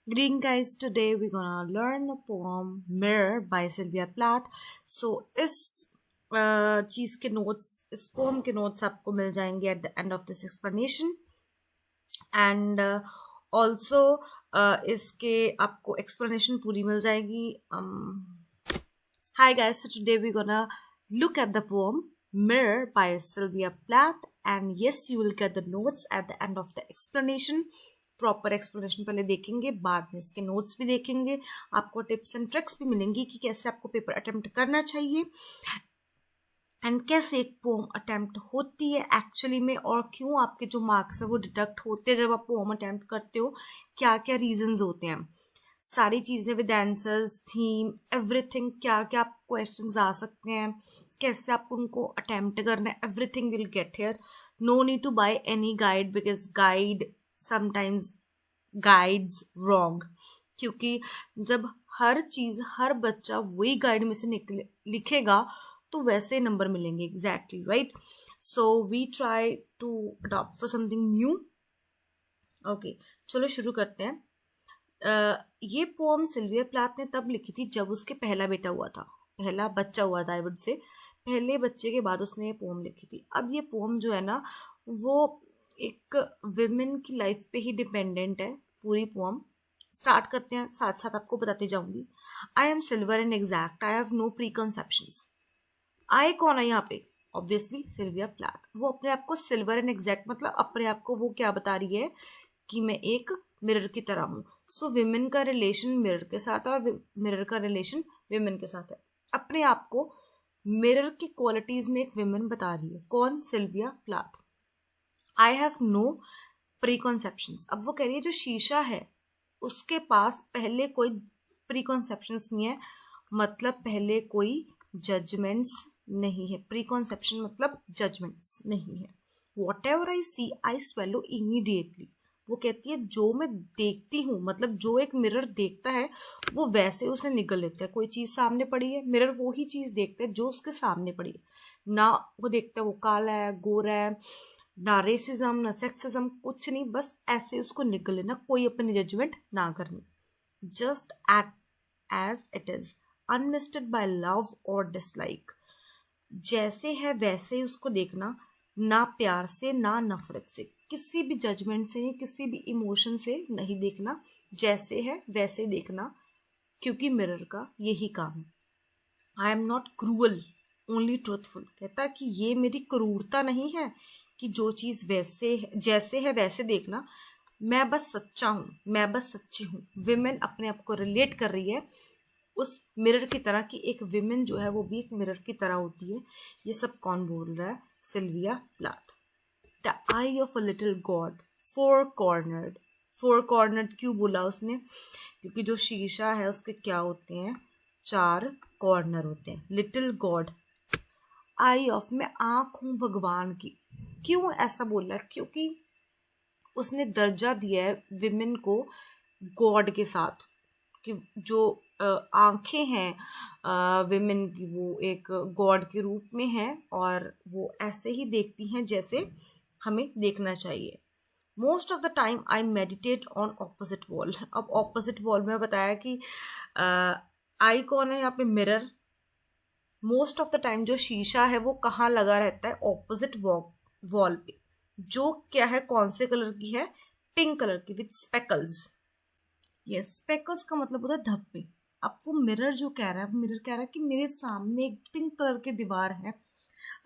Greeting guys, today we're gonna learn the poem Mirror by Sylvia Plath. So इस चीज़ के notes, इस pome के notes आपको मिल जाएंगे at the end of this explanation and also इसके आपको एक्सप्लेनेशन पूरी मिल जाएगी. Hi guys, so today we're gonna look at the poem Mirror by Sylvia Plath, and yes, you will get the notes at the end of the explanation. Proper explanation पहले देखेंगे, बाद में इसके notes भी देखेंगे. आपको टिप्स एंड ट्रिक्स भी मिलेंगी कि कैसे आपको पेपर अटेम्प्ट करना चाहिए एंड कैसे एक पोम अटेम्प्ट होती है एक्चुअली में, और क्यों आपके जो मार्क्स है वो डिडक्ट होते हैं जब आप पोम अटेम्प्ट करते हो. क्या क्या रीजंस होते हैं, सारी चीज़ें विद आंसर्स, थीम, एवरीथिंग. क्या क्या क्वेश्चंस आ सकते हैं, कैसे आपको उनको अटेम्प्ट करना है, everything will get here. No need to buy any guide because guide sometimes guides wrong, क्योंकि जब हर चीज़ हर बच्चा वही गाइड में से लिखेगा तो वैसे नंबर मिलेंगे. Exactly right. So we try to adopt for something new. Okay, चलो शुरू करते हैं. ये पोम सिल्विया प्लाथ ने तब लिखी थी जब उसके पहला बेटा हुआ था, पहला बच्चा हुआ था. आई वुड से पहले बच्चे के बाद उसने ये पोम लिखी थी. अब ये पोम जो है ना, वो एक विमेन की लाइफ पे ही डिपेंडेंट है. पूरी पोम स्टार्ट करते हैं, साथ साथ आपको बताते जाऊंगी. I am silver and exact, I have no preconceptions. I कौन है यहाँ पे? Obviously Sylvia Plath. वो अपने आप को सिल्वर एंड एग्जैक्ट मतलब अपने आप को वो क्या बता रही है कि मैं एक मिरर की तरह हूँ. सो विमेन का रिलेशन मिरर के साथ है और मिरर का रिलेशन विमेन के साथ है. अपने आप को मिरर की क्वालिटीज में एक विमेन बता रही है. कौन? Sylvia Plath. I have no preconceptions. अब वो कह रही है जो शीशा है उसके पास पहले कोई प्री कॉन्सेप्शंस नहीं है, मतलब पहले कोई जजमेंट्स नहीं है. प्री कॉन्सेप्शन मतलब जजमेंट्स नहीं है. Whatever I see I swallow immediately. वो कहती है जो मैं देखती हूँ, मतलब जो एक मिरर देखता है वो वैसे उसे निगल लेता है. कोई चीज़ सामने पड़ी है, मिरर वो ही चीज़ देखता है जो उसके सामने पड़ी है. ना वो देखता है वो काला है, गोरा है, ना रेसिज्म ना सेक्सिज्म, कुछ नहीं. बस ऐसे उसको निगल लेना, कोई अपनी जजमेंट ना करनी. Just at as it is, unmisted by love और डिसलाइक. जैसे है वैसे ही उसको देखना, ना प्यार से ना नफरत से, किसी भी जजमेंट से नहीं, किसी भी इमोशन से नहीं देखना. जैसे है वैसे देखना, क्योंकि मिरर का यही काम है. I am not cruel only truthful. कहता है कि ये मेरी क्रूरता नहीं है कि जो चीज़ वैसे है, जैसे है वैसे देखना. मैं बस सच्चा हूँ, मैं बस सच्ची हूँ. विमेन अपने आप को रिलेट कर रही है उस मिरर की तरह कि एक विमेन जो है वो भी एक मिरर की तरह होती है. ये सब कौन बोल रहा है? Sylvia Plath. The eye of a little god, four cornered. Four cornered क्यों बोला उसने? क्योंकि जो शीशा है उसके क्या होते हैं? चार कॉर्नर होते हैं. लिटिल गॉड, आई ऑफ, मैं आँख हूँ भगवान की. क्यों ऐसा बोला? क्योंकि उसने दर्जा दिया है विमेन को गॉड के साथ, कि जो आंखें हैं विमेन की वो एक गॉड के रूप में हैं और वो ऐसे ही देखती हैं जैसे हमें देखना चाहिए. Most of the time I meditate on opposite wall. अब ऑपोजिट वॉल में बताया कि आई कौन है यहाँ पे? Mirror. Most of the time जो शीशा है वो कहाँ लगा रहता है? ऑपोजिट वॉल पे. जो क्या है, कौन से कलर की है? पिंक कलर की विथ स्पेकल्स. ये स्पेकल्स का मतलब होता है धब्बे. अब वो मिरर जो कह रहा है, मिरर कह रहा है कि मेरे सामने एक पिंक कलर की दीवार है.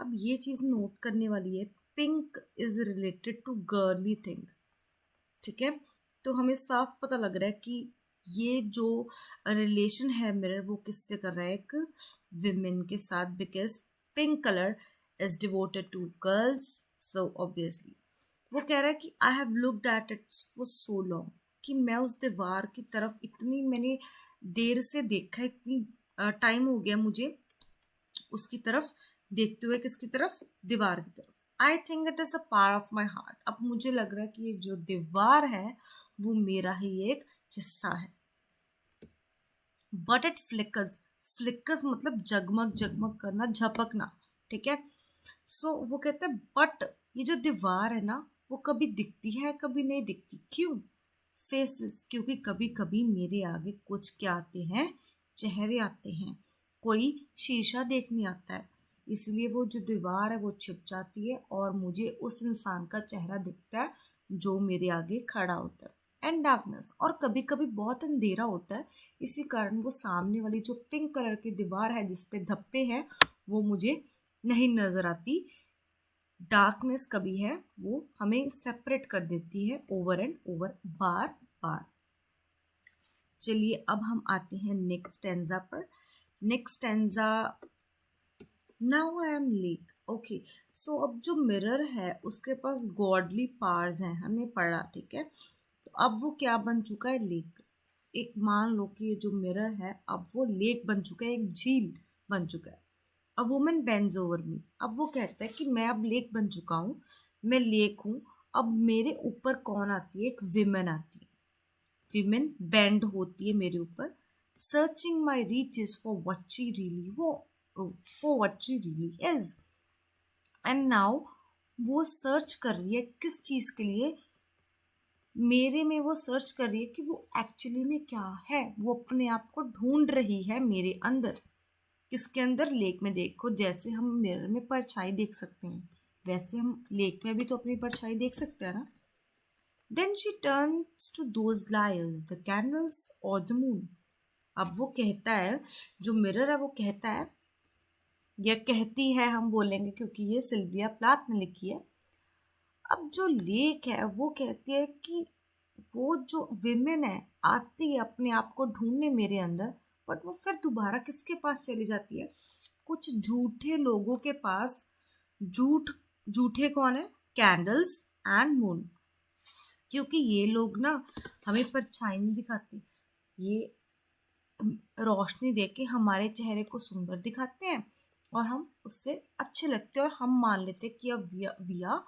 अब ये चीज़ नोट करने वाली है, pink is related to girly thing. ठीक है, तो हमें साफ पता लग रहा है कि ये जो रिलेशन है मिरर वो किससे कर रहा है? एक विमेन के साथ, because pink colour is devoted to girls. So obviously वो कह रहा है कि I have looked at it for so long, कि मैं उस दीवार की तरफ इतनी मैंने देर से देखा, इतनी टाइम हो गया मुझे उसकी तरफ देखते हुए. किसकी तरफ? दीवार की तरफ. I think it is a part of my heart. अब मुझे लग रहा है कि ये जो दीवार है वो मेरा ही एक हिस्सा है. But it flickers. फ्लिकर्स मतलब जगमग जगमग करना, झपकना. ठीक है. सो वो कहते हैं बट ये जो दीवार है ना वो कभी दिखती है कभी नहीं दिखती. क्यों? फेसेस, क्योंकि कभी कभी मेरे आगे कुछ क्या आते हैं, चेहरे आते हैं, कोई शीशा देखने आता है, इसलिए वो जो दीवार है वो छिप जाती है और मुझे उस इंसान का चेहरा दिखता है जो मेरे आगे खड़ा होता है। एंड डार्कनेस, और कभी कभी बहुत अंधेरा होता है, इसी कारण वो सामने वाली जो पिंक कलर की दीवार है जिस पे धब्बे हैं वो मुझे नहीं नजर आती। डार्कनेस कभी है वो हमें सेपरेट कर देती है ओवर एंड ओवर, बार बार। चलिए अब हम आते हैं नेक्स्ट स्टैंजा पर। Next stanza, now I am lake. Okay, so अब जो मिरर है उसके पास गॉडली पावर्स हैं, हमने पढ़ा, ठीक है। तो अब वो क्या बन चुका है, लेक। एक मान लो कि ये जो मिरर है अब वो लेक बन चुका है, एक झील बन चुका है। A woman bends over me, अब वो कहता है कि मैं अब लेक बन चुका हूँ, मैं लेक हूँ, अब मेरे ऊपर कौन आती है, एक विमेन आती है। विमेन बेंड होती है मेरे ऊपर, searching my reaches for what she really for what she really is. And now वो सर्च कर रही है किस चीज के लिए, मेरे में वो सर्च कर रही है कि वो एक्चुअली में क्या है, वो अपने आप को ढूंढ रही है मेरे अंदर। किसके अंदर, लेक में। देखो जैसे हम मिरर में परछाई देख सकते हैं वैसे हम लेक में भी तो अपनी परछाई देख सकते हैं ना। Then she turns to those liars, the candles और द मून। अब वो कहता है, जो मिरर है वो कहता है, या कहती है हम बोलेंगे क्योंकि ये सिल्विया प्लाथ ने लिखी है। अब जो लेक है वो कहती है कि वो जो विमेन है आती है अपने आप को ढूंढने मेरे अंदर, बट वो फिर दोबारा किसके पास चली जाती है, कुछ झूठे लोगों के पास। झूठे कौन है, कैंडल्स एंड मून, क्योंकि ये लोग ना हमें परछाई नहीं दिखाते, ये रोशनी दे के हमारे चेहरे को सुंदर दिखाते हैं और हम उससे अच्छे लगते हैं और हम मान लेते हैं कि अब we are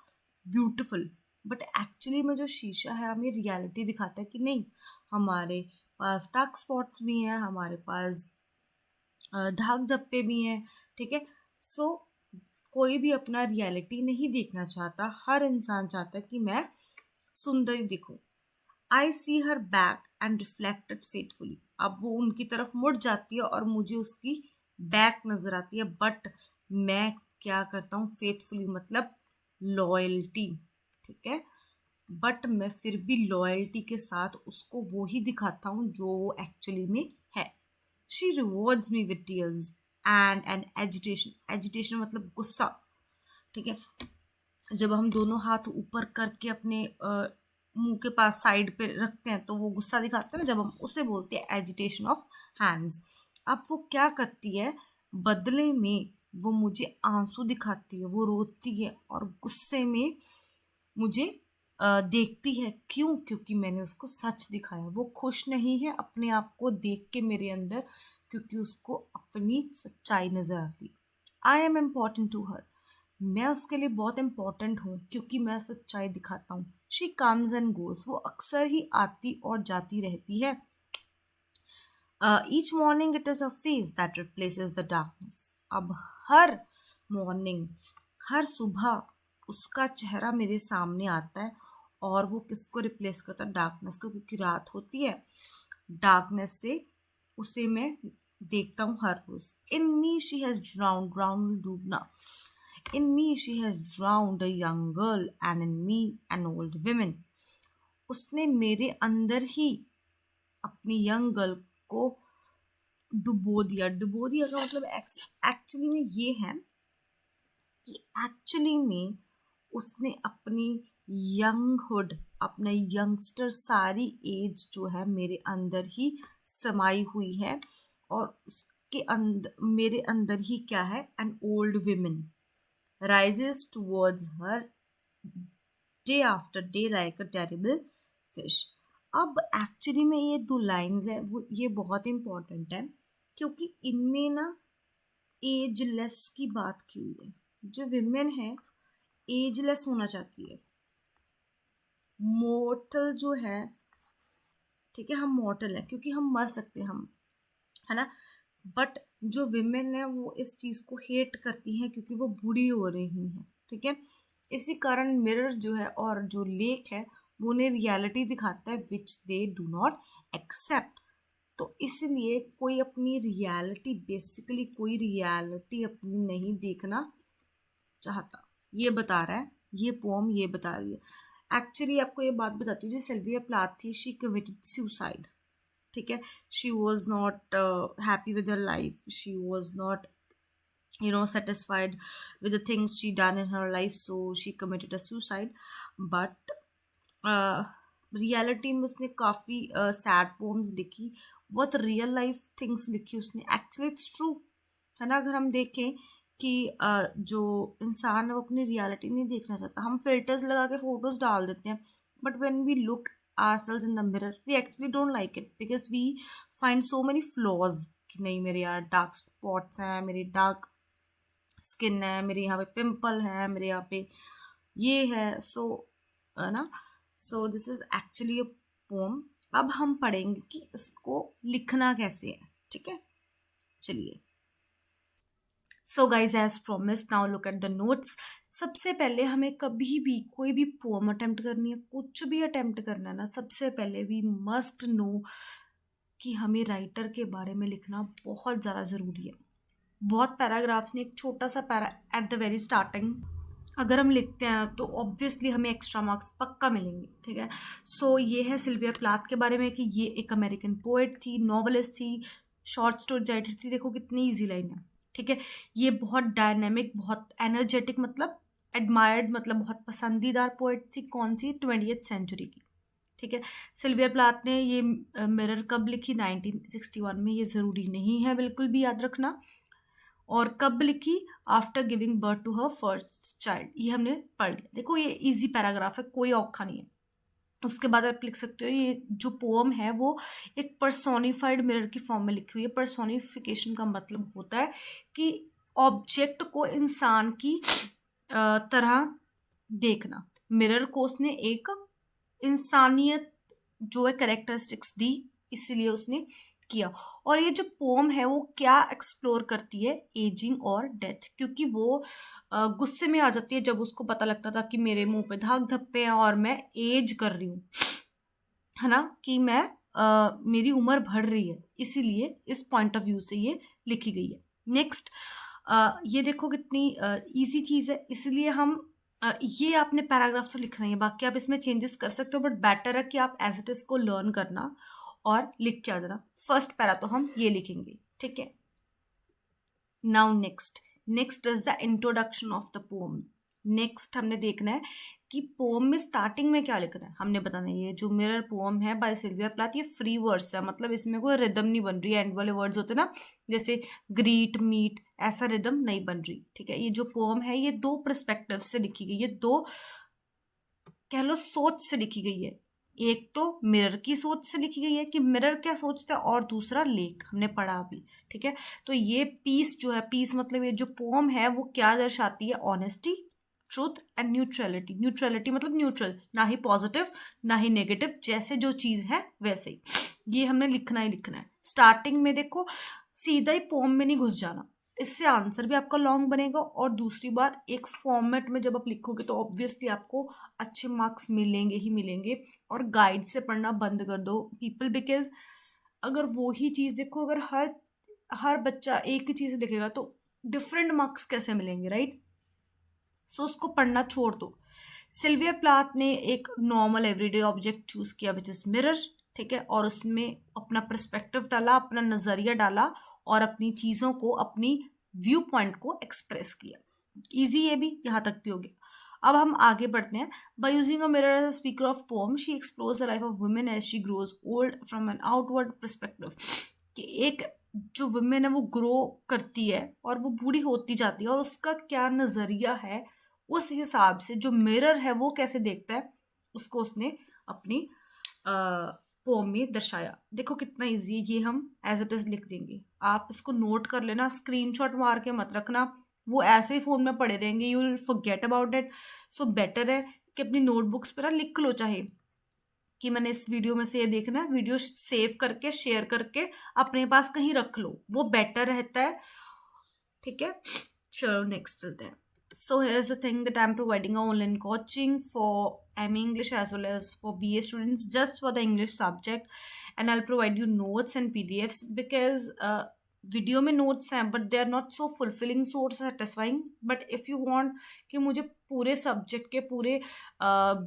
beautiful. But actually में जो शीशा है हमें रियलिटी दिखाता है कि नहीं, हमारे पास डार्क स्पॉट्स भी हैं, हमारे पास धाक धब्बे भी हैं, ठीक है। सो कोई भी अपना रियलिटी नहीं देखना चाहता, हर इंसान चाहता है कि मैं सुंदर ही दिखूं। I see her back and reflected faithfully, अब वो उनकी तरफ मुड़ जाती है और मुझे उसकी बैक नजर आती है, बट मैं क्या करता हूँ, फेथफुली मतलब लॉयल्टी, ठीक है। बट मैं फिर भी लॉयल्टी के साथ उसको वो ही दिखाता हूँ जो वो एक्चुअली में है। She rewards me with tears and an agitation, agitation मतलब गुस्सा, ठीक है। जब हम दोनों हाथ ऊपर करके अपने मुंह के पास साइड पे रखते हैं तो वो गुस्सा दिखाते हैं ना, जब हम उसे बोलते हैं एजिटेशन ऑफ हैंड्स। अब वो क्या करती है, बदले में वो मुझे आंसू दिखाती है, वो रोती है और गुस्से में मुझे देखती है। क्यों, क्योंकि मैंने उसको सच दिखाया। वो खुश नहीं है अपने आप को देख के मेरे अंदर, क्योंकि उसको अपनी सच्चाई नजर आती। I am important to her, मैं उसके लिए बहुत इम्पोर्टेंट हूँ क्योंकि मैं सच्चाई दिखाता हूँ। शी कम्स एंड गोज, वो अक्सर ही आती और जाती रहती है। Each morning it is a face that replaces the darkness, अब हर मॉर्निंग, हर सुबह उसका चेहरा मेरे सामने आता है और वो किसको रिप्लेस करता है, डार्कनेस को, क्योंकि रात होती है, डार्कनेस से उसे मैं देखता हूँ हर रोज। In me she has drowned, drowned डूबना, in me she has drowned a young girl and in me an old woman, उसने मेरे अंदर ही अपनी यंग गर्ल को डुबो दिया। डुबो दिया का मतलब एक्चुअली में ये है कि एक्चुअली में उसने अपनी यंगहुड, अपना यंगस्टर सारी एज जो है मेरे अंदर ही समाई हुई है और उसके अंदर, मेरे अंदर ही क्या है, an old women rises towards her day after day like a terrible fish। अब एक्चुअली में ये दो लाइंस है वो ये बहुत इंपॉर्टेंट है क्योंकि इनमें ना एजलेस की बात की हुई है। जो विमेन है एजलेस होना चाहती है, मॉर्टल जो है, ठीक है, हम मॉर्टल है क्योंकि हम मर सकते हैं हम, है ना। बट जो विमेन है वो इस चीज को हेट करती हैं क्योंकि वो बूढ़ी हो रही हैं, ठीक है। इसी कारण मिरर जो है और जो लेक है वो उन्हें रियलिटी दिखाता है विच दे डू नॉट एक्सेप्ट। तो इसलिए कोई अपनी रियलिटी, बेसिकली कोई रियलिटी अपनी नहीं देखना चाहता, ये बता रहा है ये पोम, ये बता रही है। एक्चुअली आपको ये बात बताती हूँ, जो सिल्विया प्लाथ थी, शी कमिटेड सुसाइड, ठीक है। She was not happy with her life, she was not satisfied with the things she done in her life, so she committed a suicide. But reality में उसने काफ़ी sad poems लिखी, बहुत real life things लिखी उसने। Actually it's true, है ना। अगर हम देखें कि जो इंसान है वो अपनी रियलिटी नहीं देखना चाहता, हम फिल्टर्स लगा के फोटोज डाल देते हैं, but when we look ourselves in the mirror we actually don't like it because we find so many flaws कि नहीं मेरे यार डार्क स्पॉट्स हैं, मेरी डार्क स्किन है, मेरे यहाँ पे पिंपल है, मेरे यहाँ पे ये है, सो है ना। So this is actually a poem. अब हम पढ़ेंगे कि इसको लिखना कैसे है, ठीक है। चलिए, so guys as promised, now look at the notes. सबसे पहले हमें कभी भी कोई भी पोम अटेम्प्ट करनी है, कुछ भी अटेम्प्ट करना है ना, सबसे पहले वी मस्ट नो कि हमें राइटर के बारे में लिखना बहुत ज़्यादा ज़रूरी है। बहुत पैराग्राफ्स ने, एक छोटा सा para at the very starting अगर हम लिखते हैं तो ऑब्वियसली हमें एक्स्ट्रा मार्क्स पक्का मिलेंगे, ठीक है। सो ये है सिल्विया प्लाथ के बारे में कि ये एक अमेरिकन पोएट थी, नॉवेलिस्ट थी, शॉर्ट स्टोरी राइटर थी। देखो कितनी ईजी लाइन है, ठीक है। ये बहुत डायनेमिक, बहुत एनर्जेटिक, मतलब एडमायर्ड, मतलब बहुत पसंदीदार पोएट थी। कौन सी? 20th सेंचुरी की, ठीक है। सिल्विया प्लाथ ने ये मिरर कब लिखी? 1961 में। ये ज़रूरी नहीं है बिल्कुल भी याद रखना। और कब लिखी? After giving birth to her first child. ये हमने पढ़ लिया। देखो ये इजी पैराग्राफ है, कोई औखा नहीं है। उसके बाद आप लिख सकते हो ये जो पोम है वो एक पर्सोनिफाइड मिरर की फॉर्म में लिखी हुई है। पर्सोनिफिकेशन का मतलब होता है कि ऑब्जेक्ट को इंसान की तरह देखना। मिरर को उसने एक इंसानियत जो है कैरेक्टरिस्टिक्स दी, इसीलिए उसने किया। और ये जो पोम है वो क्या एक्सप्लोर करती है? एजिंग और डेथ, क्योंकि वो गुस्से में आ जाती है जब उसको पता लगता था कि मेरे मुंह पे धाक धब्बे हैं और मैं एज कर रही हूँ, है ना, कि मैं मेरी उम्र बढ़ रही है। इसीलिए इस पॉइंट ऑफ व्यू से ये लिखी गई है। नेक्स्ट, ये देखो कितनी इजी चीज़ है। इसलिए हम ये आपने पैराग्राफ तो लिखना ही है, बाकी आप इसमें चेंजेस कर सकते हो, बट बेटर है कि आप एज इट इज को लर्न करना और लिख के आ जाना। फर्स्ट पैरा तो हम ये लिखेंगे, ठीक है। Now next is the introduction of the pome. Next हमने देखना है कि पोम में स्टार्टिंग में क्या लिखना है। हमने बताना है ये जो मिरर पोम है बाय सिल्विया प्लाथ, ये फ्री वर्ड्स है, मतलब इसमें कोई रिदम नहीं बन रही है। एंड वाले वर्ड्स होते ना, जैसे ग्रीट, मीट, ऐसा रिदम नहीं बन रही, ठीक है। ये जो पोम है ये दो पर्सपेक्टिव से लिखी गई है, दो कह लो सोच से लिखी गई है। एक तो मिरर की सोच से लिखी गई है कि मिरर क्या सोचता है, और दूसरा लेक, हमने पढ़ा अभी, ठीक है। तो ये पीस जो है, पीस मतलब ये जो पोम है वो क्या दर्शाती है? Honesty, truth and neutrality. Neutrality मतलब न्यूट्रल, ना ही पॉजिटिव ना ही नेगेटिव, जैसे जो चीज़ है वैसे ही। ये हमने लिखना ही लिखना है। स्टार्टिंग में देखो सीधा ही पोम में नहीं घुस जाना, इससे आंसर भी आपका लॉन्ग बनेगा। और दूसरी बात, एक फॉर्मेट में जब आप लिखोगे तो ऑब्वियसली आपको अच्छे मार्क्स मिलेंगे ही मिलेंगे। और गाइड से पढ़ना बंद कर दो पीपल, बिकॉज अगर वो ही चीज़ देखो, अगर हर बच्चा एक ही चीज़ लिखेगा तो डिफरेंट मार्क्स कैसे मिलेंगे, राइट। सो उसको पढ़ना छोड़ दो। सिल्विया प्लाथ ने एक नॉर्मल एवरीडे ऑब्जेक्ट चूज किया विच इज मिरर, ठीक है, और उसमें अपना पर्सपेक्टिव डाला, अपना नज़रिया डाला और अपनी चीज़ों को, अपनी व्यू पॉइंट को एक्सप्रेस किया। इजी ये भी, यहाँ तक भी हो गया। अब हम आगे बढ़ते हैं। By using a mirror as a speaker of poem she explores the life of women as she grows old from an outward perspective. कि एक जो वुमेन है वो ग्रो करती है और वो बूढ़ी होती जाती है, और उसका क्या नज़रिया है, उस हिसाब से जो मिरर है वो कैसे देखता है, उसको उसने अपनी पोम में दर्शाया। देखो कितना इजी है, ये हम एज इट इज लिख देंगे। आप इसको नोट कर लेना, स्क्रीनशॉट मार के मत रखना, वो ऐसे ही फोन में पड़े रहेंगे, you will forget about it. So better है कि अपनी नोटबुक्स पर ना लिख लो, चाहे कि मैंने इस वीडियो में से ये देखना है, वीडियो सेव करके शेयर करके अपने पास कहीं रख लो, वो बेटर रहता है, ठीक है। चलो नेक्स्ट चलते हैं। So here's the thing that I'm providing online coaching for MA English as well as for BA students just for the English subject, and I'll provide you notes and PDFs because video में notes हैं but they are not so fulfilling so satisfying. But if you want कि मुझे पूरे subject के पूरे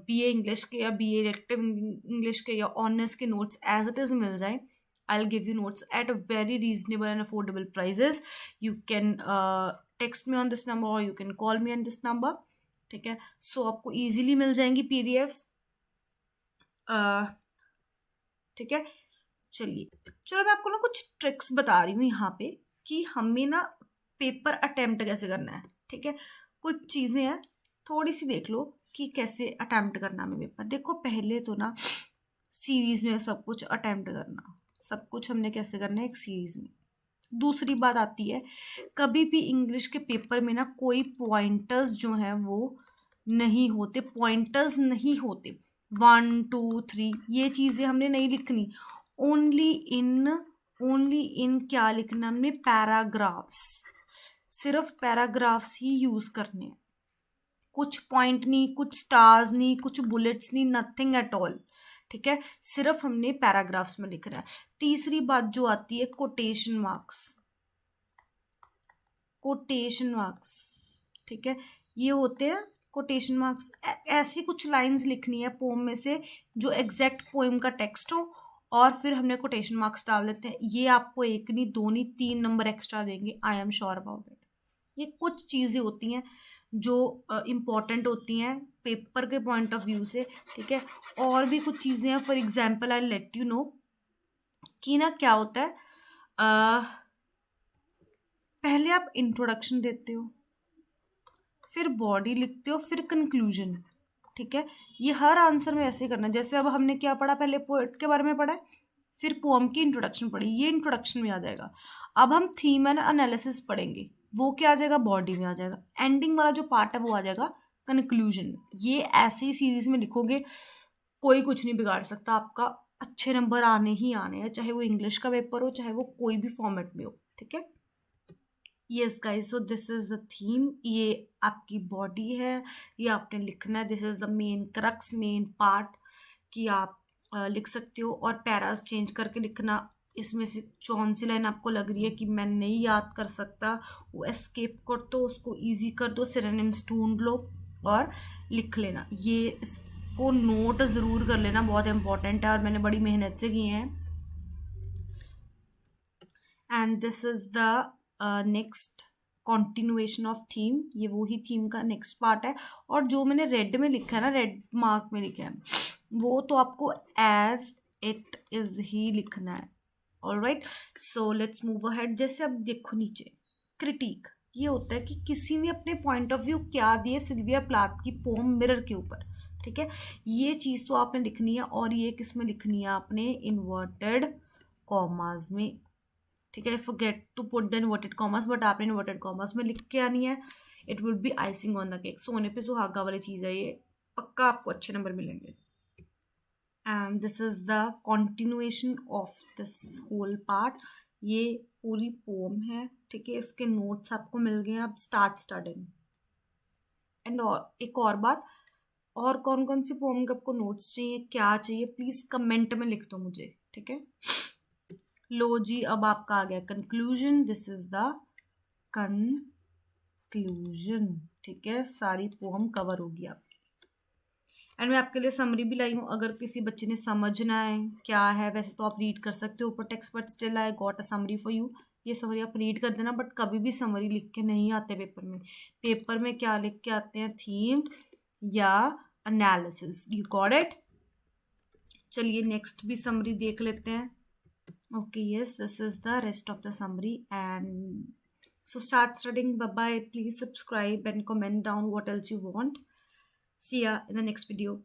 BA English के या BA elective English के या ऑनर्स के नोट्स एज इट इज़ मिल जाए, I'll give you notes at a very reasonable and affordable prices. You can text me on this number or you can call me on this number. ठीक है, सो आपको easily मिल जाएंगी PDFs. ठीक है, चलो मैं आपको ना कुछ ट्रिक्स बता रही हूँ यहाँ पे कि हमें ना पेपर अटेम्प्ट कैसे करना है. ठीक है, कुछ चीज़ें हैं, थोड़ी सी देख लो कि कैसे अटेम्प्ट करना है पेपर. देखो पहले तो ना सीरीज़ में सब कुछ अटेम्प्ट करना, सब कुछ हमने कैसे करना है एक सीरीज़ में. दूसरी बात आती है, कभी भी इंग्लिश के पेपर में ना कोई पॉइंटर्स जो हैं वो नहीं होते, पॉइंटर्स नहीं होते. 1 2 3 ये चीज़ें हमने नहीं लिखनी. ओनली इन क्या लिखना हमने, पैराग्राफ्स. सिर्फ पैराग्राफ्स ही यूज़ करने हैं. कुछ पॉइंट नहीं, कुछ स्टार्स नहीं, कुछ बुलेट्स नहीं, नथिंग एट ऑल. ठीक है, सिर्फ हमने पैराग्राफ्स में लिखना है. तीसरी बात जो आती है कोटेशन मार्क्स. कोटेशन मार्क्स, ठीक है, ये होते हैं कोटेशन मार्क्स. ऐसी कुछ लाइंस लिखनी है पोम में से जो एग्जैक्ट पोएम का टेक्स्ट हो और फिर हमने कोटेशन मार्क्स डाल देते हैं. ये आपको 1 नहीं 2 नहीं 3 नंबर एक्स्ट्रा देंगे, I am sure about it. ये कुछ चीज़ें होती हैं जो इम्पॉर्टेंट होती हैं पेपर के पॉइंट ऑफ व्यू से. ठीक है, और भी कुछ चीज़ें हैं. For example I let you know कि ना क्या होता है, पहले आप इंट्रोडक्शन देते हो, फिर बॉडी लिखते हो, फिर कंक्लूजन. ठीक है, ये हर आंसर में ऐसे करना है. जैसे अब हमने क्या पढ़ा, पहले पोएट के बारे में पढ़ा है, फिर पोएम की इंट्रोडक्शन पढ़ी, ये इंट्रोडक्शन में आ जाएगा. अब हम थीम एंड एनालिसिस पढ़ेंगे, वो क्या आ जाएगा, बॉडी में आ जाएगा. एंडिंग वाला जो पार्ट है वो आ जाएगा कंक्लूजन. ये ऐसे ही सीरीज में लिखोगे, कोई कुछ नहीं बिगाड़ सकता. आपका अच्छे नंबर आने ही आने हैं, चाहे वो इंग्लिश का पेपर हो, चाहे वो कोई भी फॉर्मेट में हो. ठीक है, yes guys, so this is the theme. ये आपकी बॉडी है, ये आपने लिखना है. This is the main crux, main part कि आप लिख सकते हो. और पैरास चेंज करके लिखना. इसमें से कौन सी लाइन आपको लग रही है कि मैं नहीं याद कर सकता, वो एस्केप कर दो, उसको ईजी कर दो, सिनोनिम्स ढूंढ लो और लिख लेना. ये इसको नोट ज़रूर कर लेना, बहुत इंपॉर्टेंट है और मैंने बड़ी मेहनत से किए हैं. And this is the next continuation of theme. ये वही थीम का नेक्स्ट पार्ट है. और जो मैंने रेड में लिखा है ना, रेड मार्क में लिखा है, वो तो आपको एज इट इज़ ही लिखना है. Alright, so let's move ahead. जैसे अब देखो नीचे क्रिटिक, ये होता है कि किसी ने अपने पॉइंट ऑफ व्यू क्या दिए सिल्विया प्लाथ की पोम मिरर के ऊपर. ठीक है, ये चीज़ तो आपने लिखनी है. और ये किस में लिखनी है आपने, इन्वर्टेड कॉमास में. ठीक है, forget to put the inverted commas, but आपने इन्वर्टेड कॉमर्स में लिख के आनी है. It will be icing on the cake. सोने पे सुहागा वाली चीज़ है ये, पक्का आपको अच्छे नंबर मिलेंगे. And this is the continuation of this whole part. ये पूरी पोम है. ठीक है, इसके नोट्स आपको मिल गए हैं. आप स्टार्ट स्टडिंग. एंड एक और बात, और कौन कौन सी पोम के आपको नोट्स चाहिए, क्या चाहिए, प्लीज़ कमेंट में लिख दो मुझे. ठीक है, लो जी, अब आपका आ गया conclusion. This is the conclusion. ठीक है, सारी पोम कवर होगी आपकी. एंड मैं आपके लिए समरी भी लाई हूँ, अगर किसी बच्चे ने समझना है क्या है. वैसे तो आप रीड कर सकते हो ऊपर text, but still I got a summary for you. ये समरी आप रीड कर देना. बट कभी भी समरी लिख के नहीं आते पेपर में. पेपर में क्या लिख के आते हैं, थीम या एनालिसिस. You got it. चलिए नेक्स्ट भी समरी देख लेते हैं. Okay, yes, this is the rest of the summary. And so start studying. Bye bye. Please subscribe and comment down what else you want. See ya in the next video.